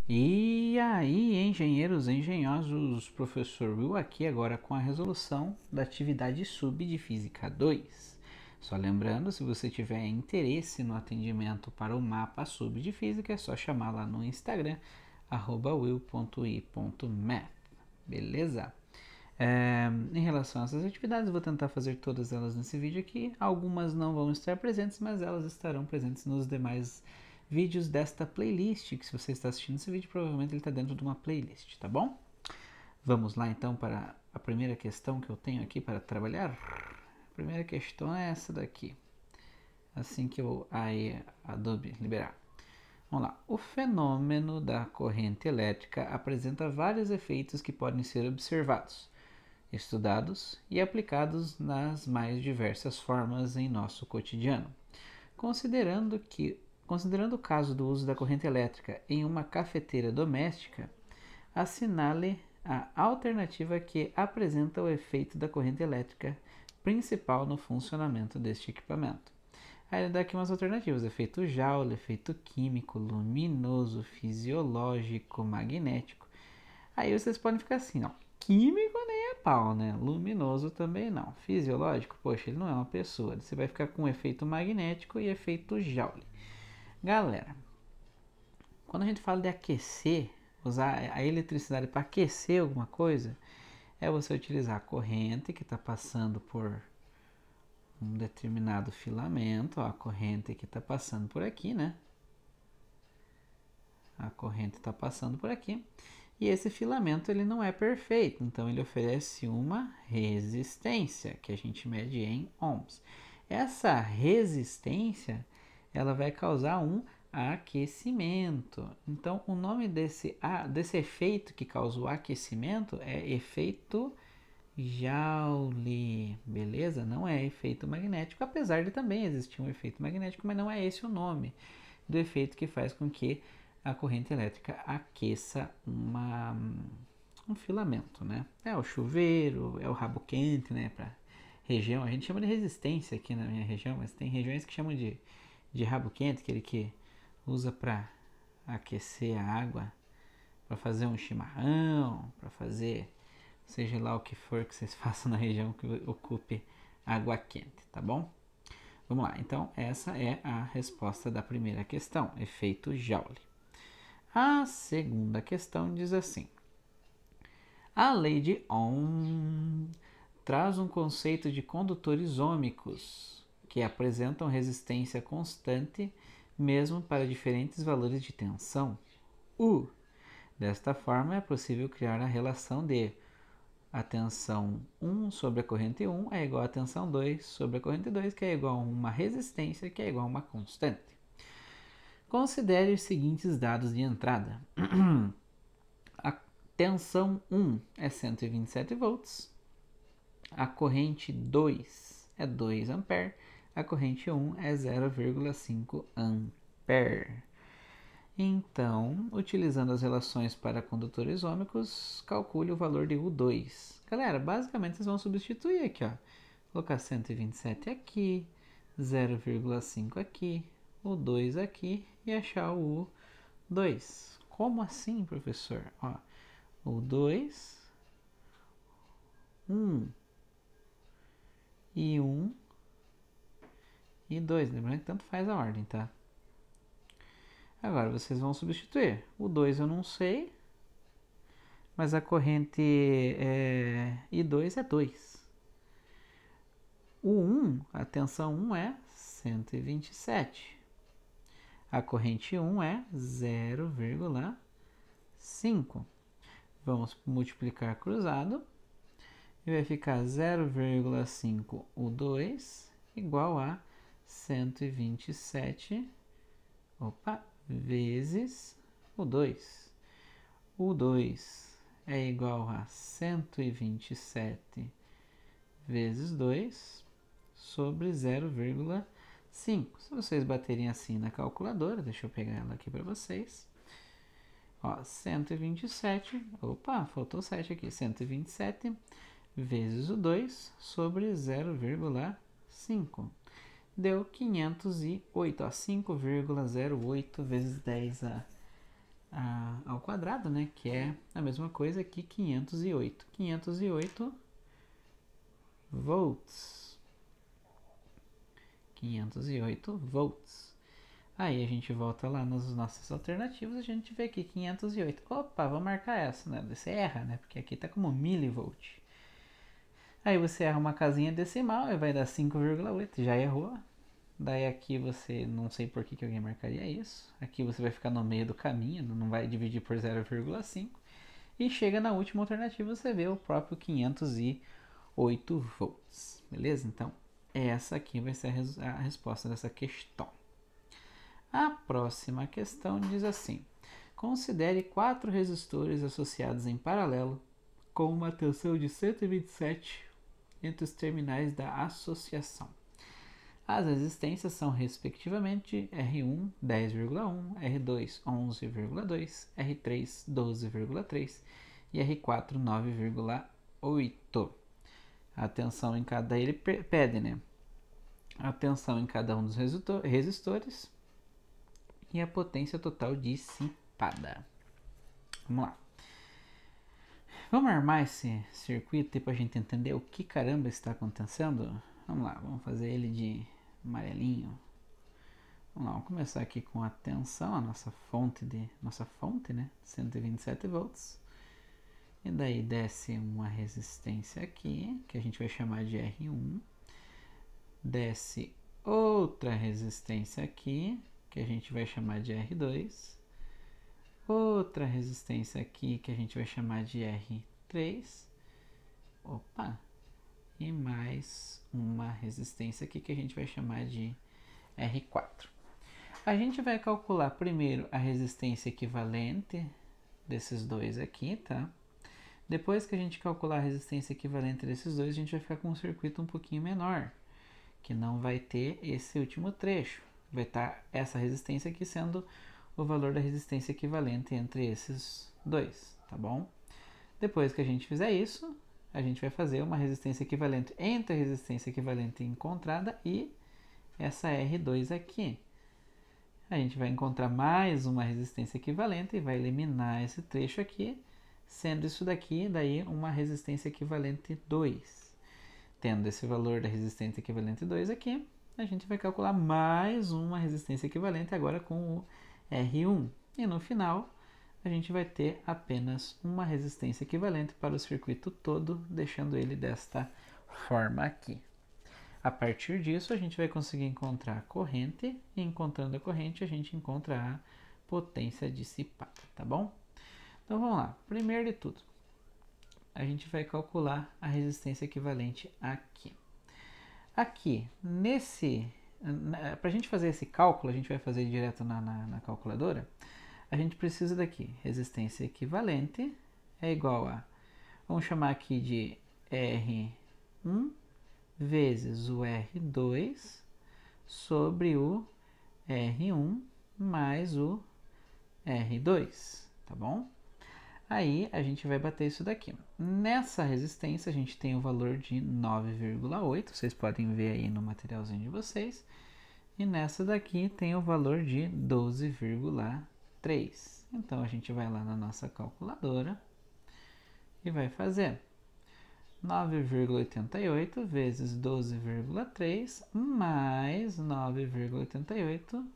E aí, engenheiros engenhosos, professor Will aqui agora com a resolução da atividade sub de Física 2. Só lembrando, se você tiver interesse no atendimento para o mapa sub de Física, é só chamar lá no Instagram, will.i.math, beleza? Em relação a essas atividades, vou tentar fazer todas elas nesse vídeo aqui. Algumas não vão estar presentes, mas elas estarão presentes nos demais vídeos desta playlist, que se você está assistindo esse vídeo, provavelmente ele está dentro de uma playlist, tá bom? Vamos lá então para a primeira questão que eu tenho aqui para trabalhar. A primeira questão é essa daqui, assim que eu Adobe liberar. Vamos lá. O fenômeno da corrente elétrica apresenta vários efeitos que podem ser observados, estudados e aplicados nas mais diversas formas em nosso cotidiano. Considerando o caso do uso da corrente elétrica em uma cafeteira doméstica, assinale a alternativa que apresenta o efeito da corrente elétrica principal no funcionamento deste equipamento. Aí ele dá aqui umas alternativas: efeito Joule, efeito químico, luminoso, fisiológico, magnético. Aí vocês podem ficar assim, ó, químico nem é pau, né? Luminoso também não. Fisiológico, poxa, ele não é uma pessoa. Você vai ficar com efeito magnético e efeito Joule. Galera, quando a gente fala de aquecer, usar a eletricidade para aquecer alguma coisa, é você utilizar a corrente que está passando por um determinado filamento, ó, a corrente que está passando por aqui, né? A corrente está passando por aqui. E esse filamento ele não é perfeito, então ele oferece uma resistência, que a gente mede em ohms. Essa resistência ela vai causar um aquecimento. Então, o nome desse efeito que causa o aquecimento é efeito Joule, beleza? Não é efeito magnético, apesar de também existir um efeito magnético, mas não é esse o nome do efeito que faz com que a corrente elétrica aqueça um filamento, né? É o chuveiro, é o rabo quente, né? Para região, a gente chama de resistência aqui na minha região, mas tem regiões que chamam de rabo quente, aquele que usa para aquecer a água, para fazer um chimarrão, para fazer seja lá o que for que vocês façam na região que ocupe água quente, tá bom? Vamos lá, então essa é a resposta da primeira questão, efeito Joule. A segunda questão diz assim: a lei de Ohm traz um conceito de condutores ômicos que apresentam resistência constante mesmo para diferentes valores de tensão U. Desta forma, é possível criar a relação de a tensão 1 sobre a corrente 1 é igual a tensão 2 sobre a corrente 2, que é igual a uma resistência, que é igual a uma constante. Considere os seguintes dados de entrada. A tensão 1 é 127 volts, a corrente 2 é 2 ampere, a corrente 1 é 0,5 ampere. Então, utilizando as relações para condutores ômicos, calcule o valor de U2. Galera, basicamente vocês vão substituir aqui, ó. Colocar 127 aqui, 0,5 aqui, o 2 aqui e achar o U2. Como assim, professor? Ó, o 2, 1 e 1 e 2. Lembrando que tanto faz a ordem, tá? Agora vocês vão substituir. O 2 eu não sei, mas a corrente I2 é 2. O 1, a tensão 1 é 127. A corrente 1 é 0,5. Vamos multiplicar cruzado e vai ficar 0,5 o 2 igual a 127 vezes o 2. O 2 é igual a 127 vezes 2 sobre 0,5. Se vocês baterem assim na calculadora, deixa eu pegar ela aqui para vocês. Ó, 127, faltou 7 aqui. 127 vezes o 2 sobre 0,5. Deu 508, ó, 5,08 vezes 10 ao quadrado, né? Que é a mesma coisa que 508. 508 volts. 508 volts. Aí a gente volta lá nas nossas alternativas, a gente vê aqui 508. Opa, vamos marcar essa, né? Você erra, né? Porque aqui tá como milivolt. Aí você erra uma casinha decimal e vai dar 5,8, já errou. Daí aqui você, não sei por que alguém marcaria isso. Aqui você vai ficar no meio do caminho, não vai dividir por 0,5. E chega na última alternativa, você vê o próprio 508 volts. Beleza? Então, essa aqui vai ser a resposta dessa questão. A próxima questão diz assim: considere 4 resistores associados em paralelo com uma tensão de 127 entre os terminais da associação. As resistências são respectivamente R1 10,1, R2 11,2, R3 12,3 e R4 9,8. A tensão em cada ele pede, né? A tensão em cada um dos resistores e a potência total dissipada. Vamos lá. Vamos armar esse circuito para a gente entender o que caramba está acontecendo? Vamos lá, vamos fazer ele de amarelinho. Vamos lá, vamos começar aqui com a tensão, a nossa fonte, né? 127 volts. E daí desce uma resistência aqui, que a gente vai chamar de R1. Desce outra resistência aqui, que a gente vai chamar de R2. Outra resistência aqui, que a gente vai chamar de R3. Opa! E mais uma resistência aqui, que a gente vai chamar de R4. A gente vai calcular primeiro a resistência equivalente desses dois aqui, tá? Depois que a gente calcular a resistência equivalente desses dois, a gente vai ficar com um circuito um pouquinho menor, que não vai ter esse último trecho. Vai estar essa resistência aqui sendo o valor da resistência equivalente entre esses dois, tá bom? Depois que a gente fizer isso, a gente vai fazer uma resistência equivalente entre a resistência equivalente encontrada e essa R2 aqui. A gente vai encontrar mais uma resistência equivalente e vai eliminar esse trecho aqui, sendo isso daqui daí uma resistência equivalente 2. Tendo esse valor da resistência equivalente 2 aqui, a gente vai calcular mais uma resistência equivalente agora com o R1. E no final, a gente vai ter apenas uma resistência equivalente para o circuito todo, deixando ele desta forma aqui. A partir disso, a gente vai conseguir encontrar a corrente, e encontrando a corrente, a gente encontra a potência dissipada, tá bom? Então vamos lá. Primeiro de tudo, a gente vai calcular a resistência equivalente aqui. Aqui, para a gente fazer esse cálculo, a gente vai fazer direto na calculadora, a gente precisa daqui, resistência equivalente é igual a, vamos chamar aqui de R1 vezes o R2 sobre o R1 mais o R2, tá bom? Aí a gente vai bater isso daqui. Nessa resistência a gente tem o valor de 9,8, vocês podem ver aí no materialzinho de vocês. E nessa daqui tem o valor de 12,3. Então a gente vai lá na nossa calculadora e vai fazer 9,88 vezes 12,3 mais 9,88.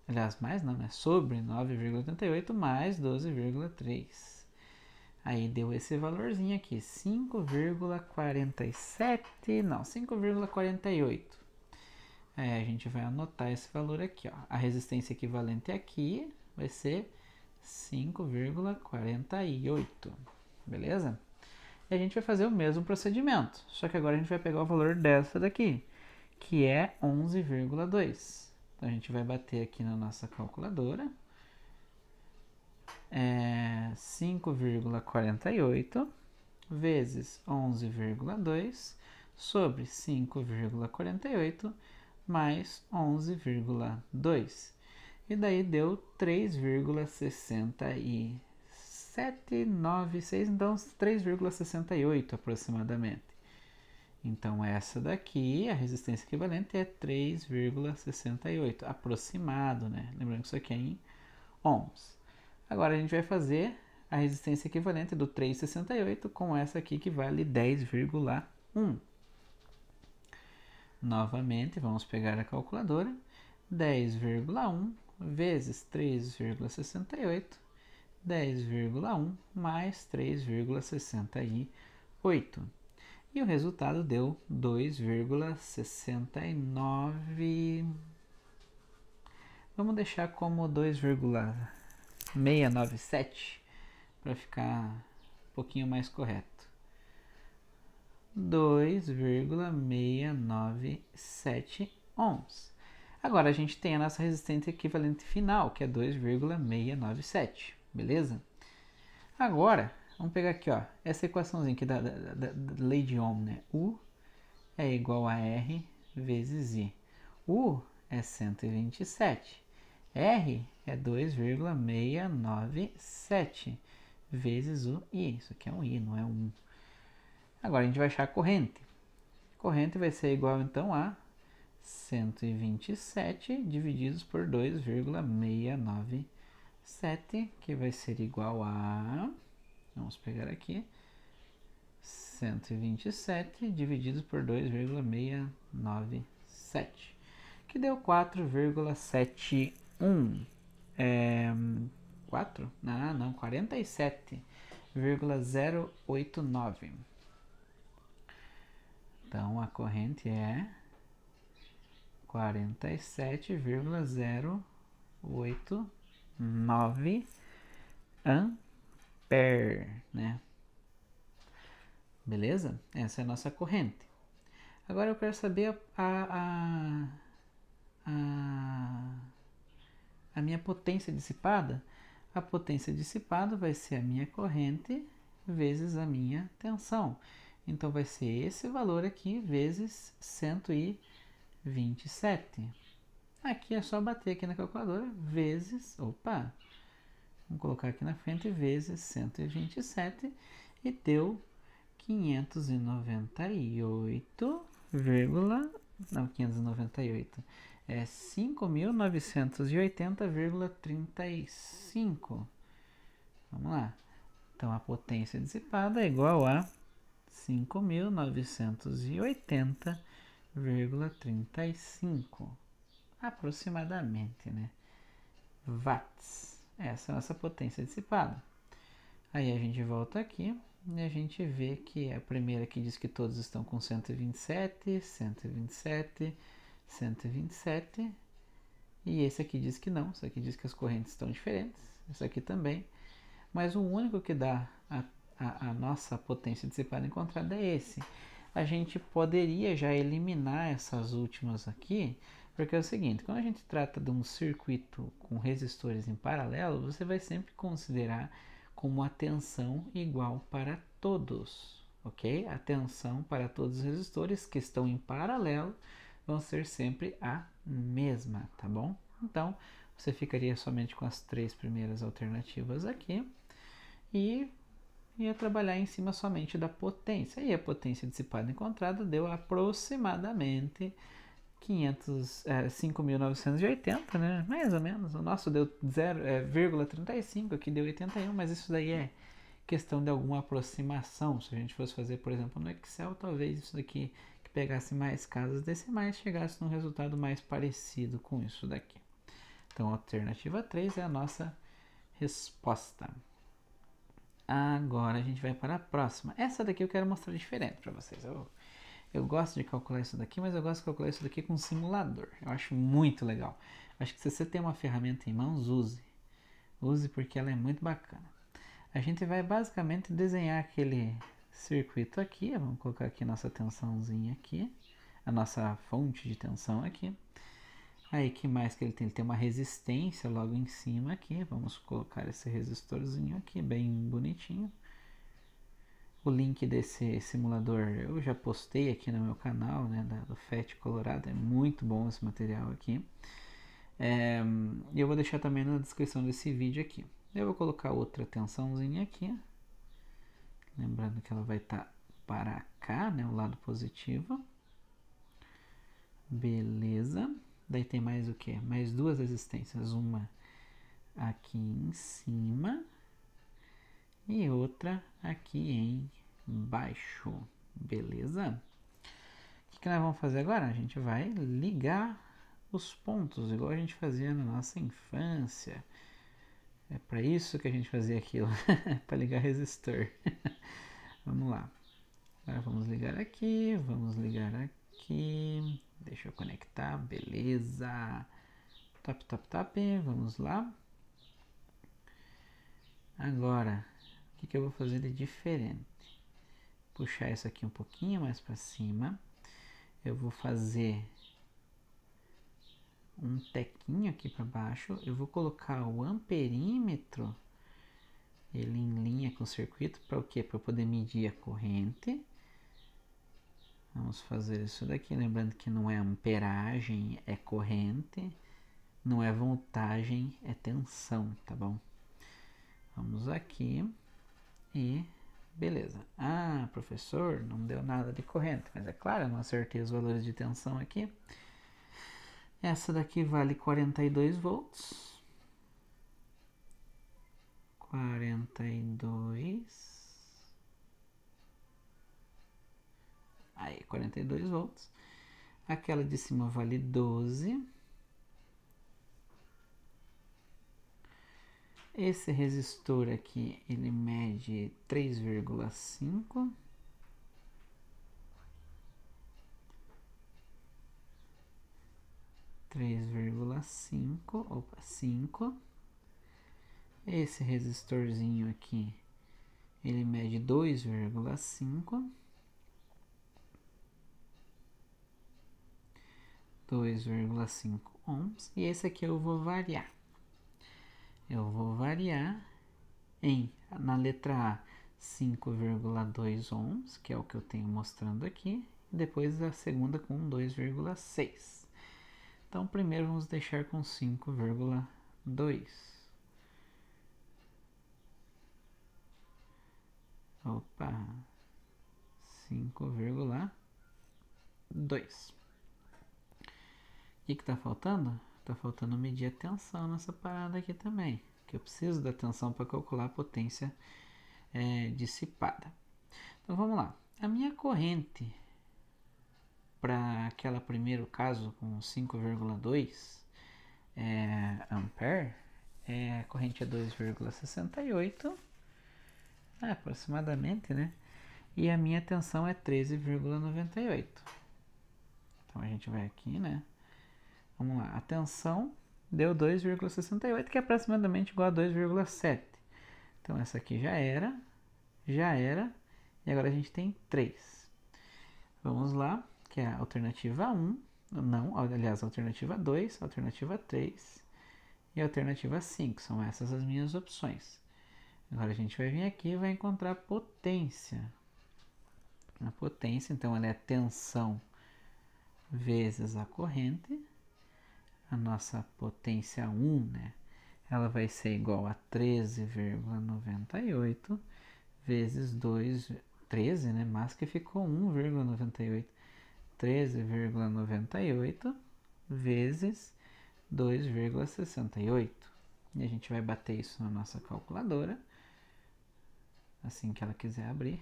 Aliás, mais não, né? Sobre 9,88 mais 12,3. Aí deu esse valorzinho aqui, 5,47, não, 5,48. Aí a gente vai anotar esse valor aqui, ó. A resistência equivalente aqui vai ser 5,48, beleza? E a gente vai fazer o mesmo procedimento, só que agora a gente vai pegar o valor dessa daqui, que é 11,2. Então a gente vai bater aqui na nossa calculadora. 5,48 vezes 11,2 sobre 5,48 mais 11,2. E daí deu 3,6796, então 3,68 aproximadamente. Então essa daqui, a resistência equivalente é 3,68, aproximado, né? Lembrando que isso aqui é em ohms. Agora a gente vai fazer a resistência equivalente do 3,68 com essa aqui que vale 10,1. Novamente, vamos pegar a calculadora. 10,1 vezes 3,68, 10,1 mais 3,68. E o resultado deu 2,69. Vamos deixar como 2,697 para ficar um pouquinho mais correto. 2,697 ohms. Agora a gente tem a nossa resistência equivalente final, que é 2,697, beleza? Agora, vamos pegar aqui, ó, essa equaçãozinha aqui da lei de Ohm, né? U é igual a R vezes I. U é 127. R é 2,697 vezes o I. Isso aqui é um I, não é um. Agora a gente vai achar a corrente. A corrente vai ser igual então a 127 divididos por 2,697, que vai ser igual a, vamos pegar aqui, 127 divididos por 2,697, que deu 4,71. 4? Não, 47,089. Então a corrente é 47,089 ampere, né? Beleza? Essa é a nossa corrente. Agora eu quero saber a minha potência dissipada. A potência dissipada vai ser a minha corrente vezes a minha tensão. Então vai ser esse valor aqui vezes 127. Aqui é só bater aqui na calculadora vezes, opa, vamos colocar aqui na frente, vezes 127 e deu 598, não, 598, é 5.980,35. Vamos lá. Então a potência dissipada é igual a 5.980,35 aproximadamente, né? Watts. Essa é a nossa potência dissipada. Aí a gente volta aqui e a gente vê que a primeira aqui diz que todos estão com 127, 127, 127. E esse aqui diz que não. Esse aqui diz que as correntes estão diferentes. Esse aqui também. Mas o único que dá a nossa potência dissipada encontrada é esse. A gente poderia já eliminar essas últimas aqui, porque é o seguinte, quando a gente trata de um circuito com resistores em paralelo, você vai sempre considerar como a tensão igual para todos, ok? A tensão para todos os resistores que estão em paralelo vão ser sempre a mesma, tá bom? Então, você ficaria somente com as três primeiras alternativas aqui e ia trabalhar em cima somente da potência. E a potência dissipada encontrada deu aproximadamente 5.980, né? Mais ou menos. O nosso deu 0,35, aqui deu 81, mas isso daí é questão de alguma aproximação. Se a gente fosse fazer, por exemplo, no Excel, talvez isso daqui que pegasse mais casas decimais chegasse num resultado mais parecido com isso daqui. Então, a alternativa 3 é a nossa resposta. Agora a gente vai para a próxima. Essa daqui eu quero mostrar diferente para vocês. Eu gosto de calcular isso daqui, mas eu gosto de calcular isso daqui com um simulador. Eu acho muito legal. Acho que se você tem uma ferramenta em mãos, use. Use porque ela é muito bacana. A gente vai basicamente desenhar aquele circuito aqui. Vamos colocar aqui nossa tensãozinha aqui. A nossa fonte de tensão aqui. Aí, que mais que ele tem? Ele tem uma resistência logo em cima aqui. Vamos colocar esse resistorzinho aqui, bem bonitinho. O link desse simulador eu já postei aqui no meu canal, né, do FET Colorado. É muito bom esse material aqui. E eu vou deixar também na descrição desse vídeo aqui. Eu vou colocar outra tensãozinha aqui. Lembrando que ela vai estar para cá, né, o lado positivo. Beleza. Daí tem mais o que? Mais duas resistências. Uma aqui em cima e outra aqui embaixo, beleza? O que nós vamos fazer agora? A gente vai ligar os pontos, igual a gente fazia na nossa infância. É para isso que a gente fazia aquilo, para ligar resistor. Vamos lá. Agora vamos ligar aqui, vamos ligar aqui. Deixa eu conectar, beleza. Top, top, top. Vamos lá. Agora, o que eu vou fazer de diferente? Puxar isso aqui um pouquinho mais para cima. Eu vou fazer um tequinho aqui para baixo. Eu vou colocar o amperímetro ele em linha com o circuito para o quê? Para eu poder medir a corrente. Vamos fazer isso daqui, lembrando que não é amperagem, é corrente, não é voltagem, é tensão, tá bom? Vamos aqui e beleza. Ah, professor, não deu nada de corrente, mas é claro, eu não acertei os valores de tensão aqui. Essa daqui vale 42 volts. 42. Aí, 42 volts. Aquela de cima vale 12. Esse resistor aqui, ele mede 3,5. Opa, 5. Esse resistorzinho aqui, ele mede 2,5. 2,5 ohms. E esse aqui eu vou variar. Eu vou variar na letra A, 5,2 ohms, que é o que eu tenho mostrando aqui. E depois a segunda com 2,6. Então, primeiro vamos deixar com 5,2. Opa, 5,2. O que está faltando? Está faltando medir a tensão nessa parada aqui também. Que eu preciso da tensão para calcular a potência dissipada. Então vamos lá. A minha corrente para aquele primeiro caso com 5,2 ampere, a corrente é 2,68 aproximadamente, né? E a minha tensão é 13,98. Então a gente vai aqui, né? Vamos lá, a tensão deu 2,68, que é aproximadamente igual a 2,7. Então essa aqui já era, e agora a gente tem 3. Vamos lá, que é a alternativa 1, não, aliás, a alternativa 2, a alternativa 3 e a alternativa 5, são essas as minhas opções. Agora a gente vai vir aqui e vai encontrar a potência. A potência, então, ela é a tensão vezes a corrente. A nossa potência 1, né? Ela vai ser igual a 13,98 vezes 2, 13, né? Mas que ficou 1,98. 13,98 vezes 2,68. E a gente vai bater isso na nossa calculadora. Assim que ela quiser abrir.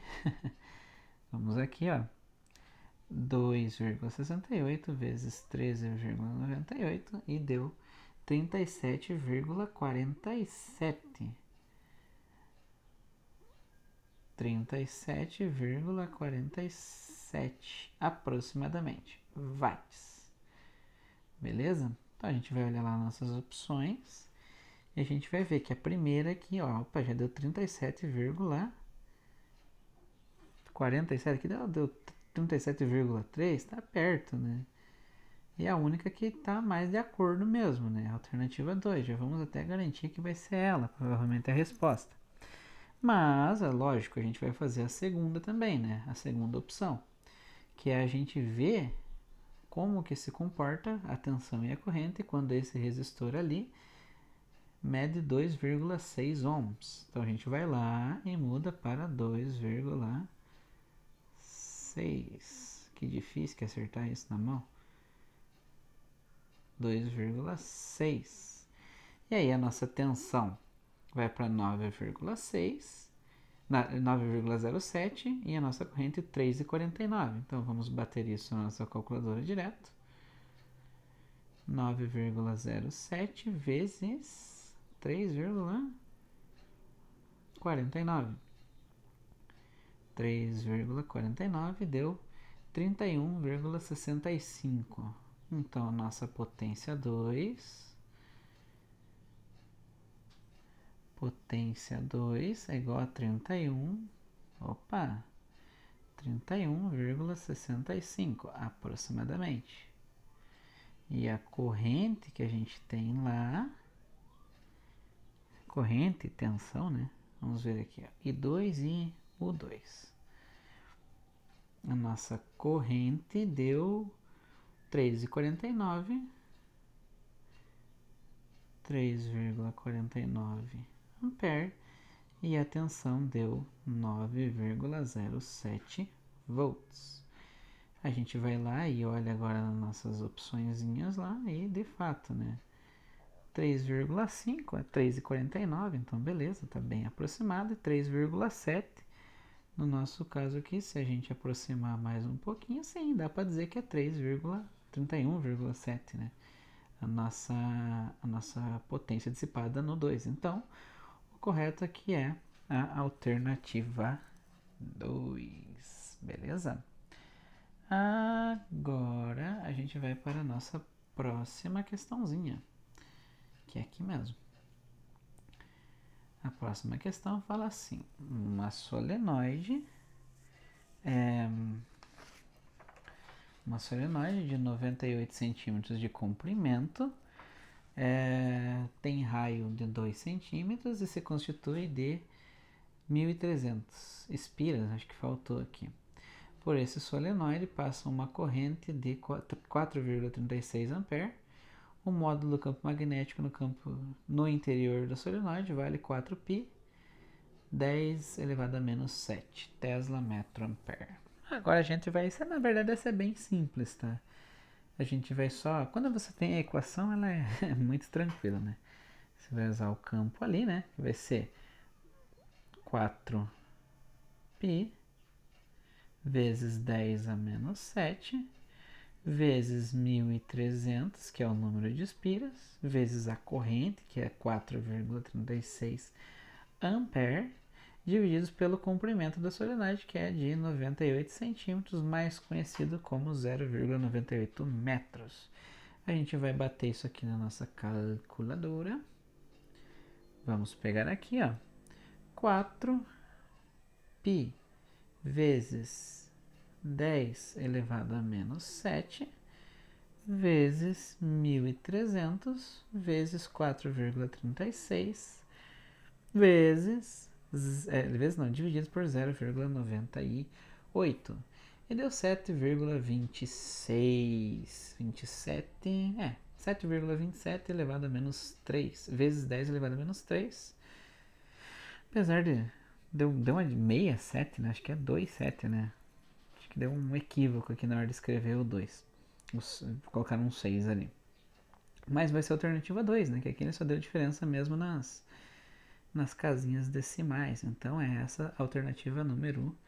Vamos aqui, ó. 2,68 vezes 13,98 e deu 37,47. 37,47 aproximadamente watts. Beleza? Então a gente vai olhar lá nossas opções e a gente vai ver que a primeira aqui, ó, opa, já deu 37,47, que deu 37,3, tá perto, né? E a única que tá mais de acordo mesmo, né? Alternativa 2, já vamos até garantir que vai ser ela, provavelmente a resposta. Mas, é lógico, a gente vai fazer a segunda também, né? A segunda opção, que é a gente ver como que se comporta a tensão e a corrente quando esse resistor ali mede 2,6 ohms. Então a gente vai lá e muda para 2,6. Que difícil que acertar isso na mão. 2,6. E aí a nossa tensão vai para 9,6, 9,07 e a nossa corrente 3,49. Então vamos bater isso na nossa calculadora direto. 9,07 vezes 3,49. 3,49 deu 31,65. Então, a nossa potência 2 é igual a 31, opa, 31,65 aproximadamente. E a corrente que a gente tem lá, corrente, tensão, né? Vamos ver aqui, ó, I2 e U2. A nossa corrente deu 3,49 ampere e a tensão deu 9,07 volts. A gente vai lá e olha agora nas nossas opçõezinhas lá e de fato, né? 3,5 é 3,49, então beleza, tá bem aproximado. E 3,7 no nosso caso aqui, se a gente aproximar mais um pouquinho, sim, dá para dizer que é 3,31,7, né? A nossa potência dissipada no 2. Então, o correto aqui é a alternativa 2, beleza? Agora a gente vai para a nossa próxima questãozinha, que é aqui mesmo. A próxima questão fala assim: uma solenoide de 98 centímetros de comprimento, tem raio de 2 centímetros e se constitui de 1.300 espiras, acho que faltou aqui. Por esse solenoide passa uma corrente de 4,36 ampere. O módulo do campo magnético no interior do solenoide vale 4π, 10 elevado a menos 7 Tesla metro ampere. Agora a gente vai, isso na verdade essa é bem simples, tá? A gente vai só, quando você tem a equação, ela é muito tranquila, né? Você vai usar o campo ali, né? Vai ser 4π vezes 10 a menos 7 vezes 1.300, que é o número de espiras, vezes a corrente, que é 4,36 ampere, divididos pelo comprimento da solenoide, que é de 98 centímetros, mais conhecido como 0,98 metros. A gente vai bater isso aqui na nossa calculadora. Vamos pegar aqui, ó, 4π vezes 10 elevado a menos 7 vezes 1.300 vezes 4,36 vezes, divididos por 0,98 e deu 7,26, 7,27 elevado a menos 3 vezes 10 elevado a menos 3, apesar de deu uma de 67, né? Acho que é 2,7, né? Acho que deu um equívoco aqui na hora de escrever o 2. Colocaram um 6 ali. Mas vai ser a alternativa 2, né? Que aqui ele só deu diferença mesmo nas casinhas decimais. Então é essa a alternativa número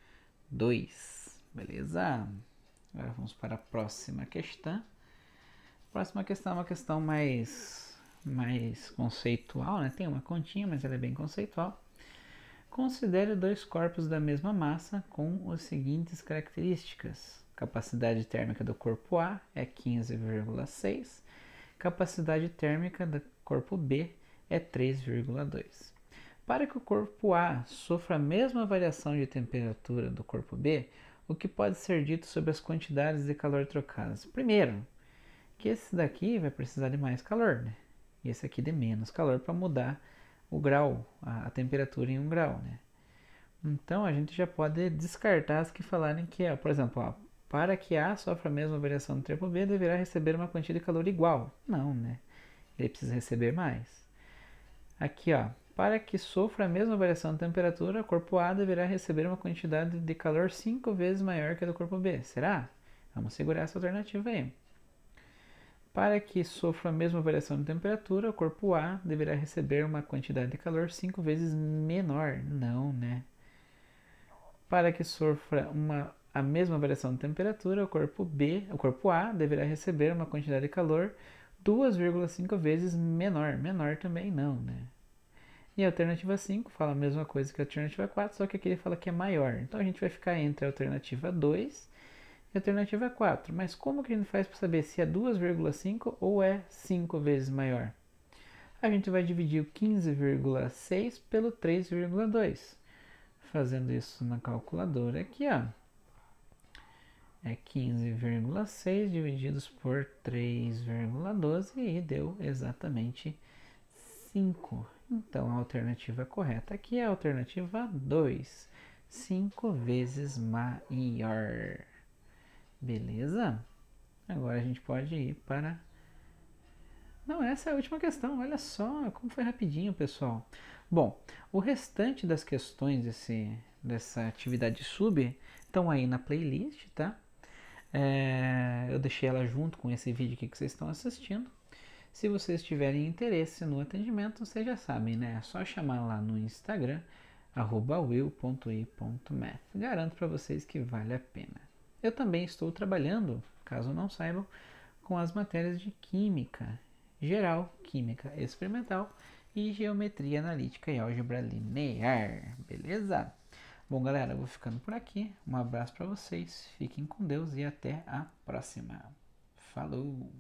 2. Beleza? Agora vamos para a próxima questão. A próxima questão é uma questão mais conceitual, né? Tem uma continha, mas ela é bem conceitual. Considere dois corpos da mesma massa com as seguintes características. Capacidade térmica do corpo A é 15,6. Capacidade térmica do corpo B é 3,2. Para que o corpo A sofra a mesma variação de temperatura do corpo B, o que pode ser dito sobre as quantidades de calor trocadas? Primeiro, que esse daqui vai precisar de mais calor, né? E esse aqui de menos calor para mudar o grau, a temperatura em 1 grau, né? Então a gente já pode descartar as que falarem que, por exemplo, para que A sofra a mesma variação do corpo B, deverá receber uma quantia de calor igual. Não, né? Ele precisa receber mais. Aqui, para que sofra a mesma variação de temperatura, o corpo A deverá receber uma quantidade de calor 5 vezes maior que a do corpo B. Será? Vamos segurar essa alternativa aí. Para que sofra a mesma variação de temperatura, o corpo A deverá receber uma quantidade de calor 5 vezes menor. Não, né? Para que sofra a mesma variação de temperatura, o corpo A deverá receber uma quantidade de calor 2,5 vezes menor. Menor também não, né? E a alternativa 5 fala a mesma coisa que a alternativa 4, só que aqui ele fala que é maior. Então a gente vai ficar entre a alternativa 2 e a alternativa 4. Mas como que a gente faz para saber se é 2,5 ou é 5 vezes maior? A gente vai dividir o 15,6 pelo 3,2. Fazendo isso na calculadora aqui, ó. É 15,6 divididos por 3,12 e deu exatamente 5. Então a alternativa correta aqui é a alternativa 2. 5 vezes maior. Beleza? Agora a gente pode ir para... Não, essa é a última questão. Olha só como foi rapidinho, pessoal. Bom, o restante das questões dessa atividade sub estão aí na playlist, tá? Eu deixei ela junto com esse vídeo aqui que vocês estão assistindo. Se vocês tiverem interesse no atendimento, vocês já sabem, né? É só chamar lá no Instagram, @will.i.math. Garanto para vocês que vale a pena. Eu também estou trabalhando, caso não saibam, com as matérias de Química Geral, Química Experimental e Geometria Analítica e Álgebra Linear. Beleza? Bom, galera, eu vou ficando por aqui. Um abraço para vocês, fiquem com Deus e até a próxima. Falou!